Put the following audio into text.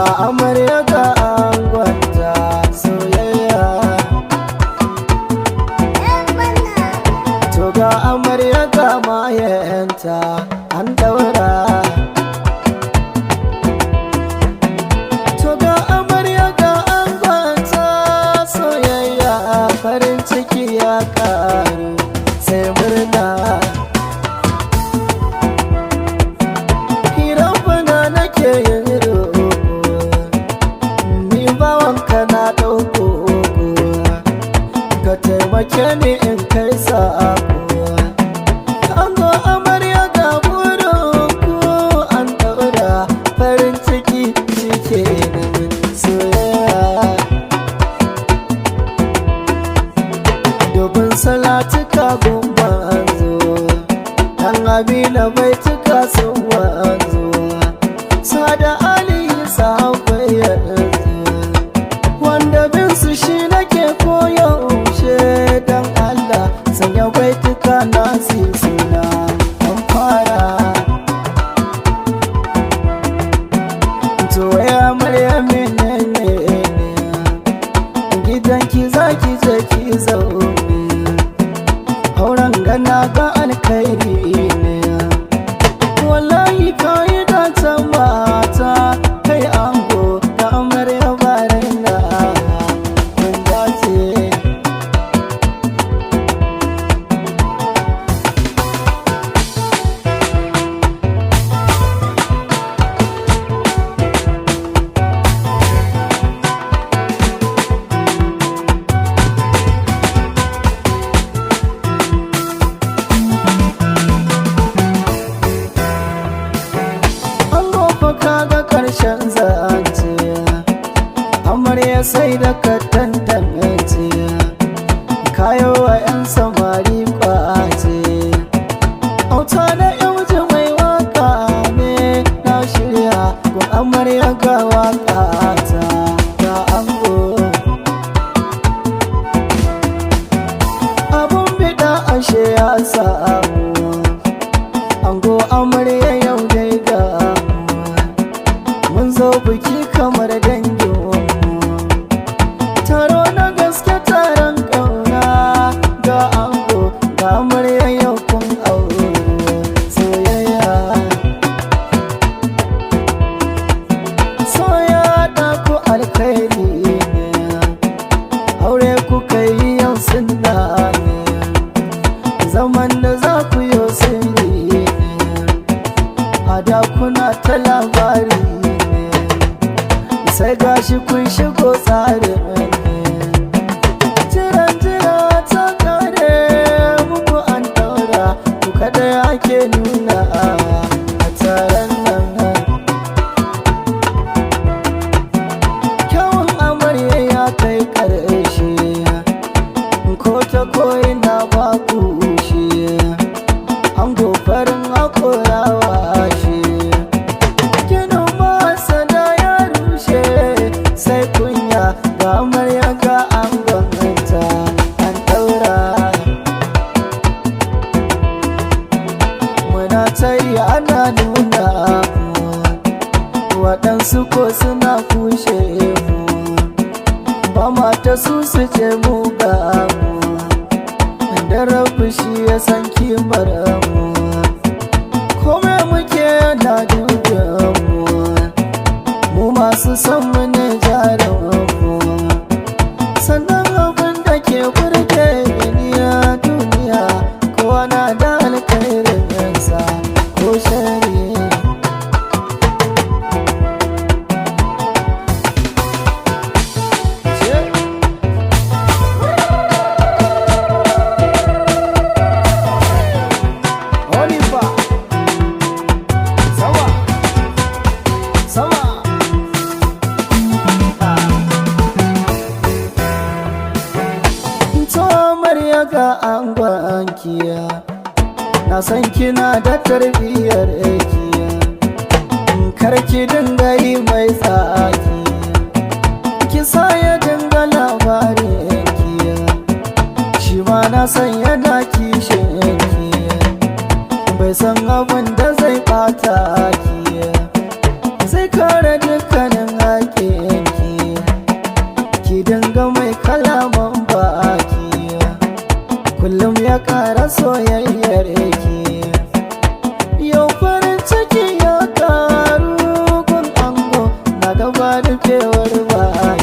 ga amarya ga angwanta soyayya. To ga amarya ga mayanta an daura. To ga amarya ga angwanta soyayya, farin ciki ya karu sai murna. Hirafana nake yin roƙo, ni bawanka na ɗauko, ka taimake ni in kai sako. Ango amarya ga burinku an ɗaura, farin ciki shike nan soyayya. Dubin salatuka gumma an zo, dan Amina bai cika sun wanzo, Sada Ali sahabbai yanzu, wanda bin su shi nake koyaushe. Dan Allah sanya baituka na suna an fara. To ya Maryam menene gidanki zaki je ki zaune, auren gana ga alkhairi ne. Wallahi kai da ta mata, kai ango da amarya barina kun dace. Kaga karshen zance, amarya sai da ka tantance, kayo wa 'yan samari kwace. Auta na yauji mai waka ne na shirya, gun amarya ga waka ta ga ango. Abun bida ashe ya samu, ango amarya yau dai ga mun zo biki kamar danginmu, taro na gaske taron ƙauna. Ga ango ga amarya yau kun aure soyayya. Soya da ku alkhairi ne, aure kuka yi yau sunna ne, zaman da za ku yi sirri ne, a da kuna ta labari, sai gashi kun shigo tsarin. Jiran jira ta kare muku an daura, ku kada ake nuna a taron nan. Kyawun amarya ya kai ƙarshe, ko ta koyi na ba ku shi, an gofarin hakorawa shi. Sai kunya ga amarya ga angonta an daura. Muna tayi ana nuna mu, waɗansu ko suna kushe mu, ba mata su ce mu ga mu, da rabu shi ya san kimar mu, kome muke na dubin mu, mu masu san mu ne jarumanmu. Sannan abin da ke burge ni a duniya, kowa na da alkhairin yansa ko shari. Oliver Sawa Sawa ga angwankiya, na san kina da tarbiyyar kiya, karki dinga yi mai tsaki, ki sa ya dinga labarin kiya, shi ma na san yana kishin kiya, bai san abin da zai bata kiya, zai kare dukkanin ƙara soyayyar ki. Yau farin ciki ya karu gun ango, na gaba da kewar baya.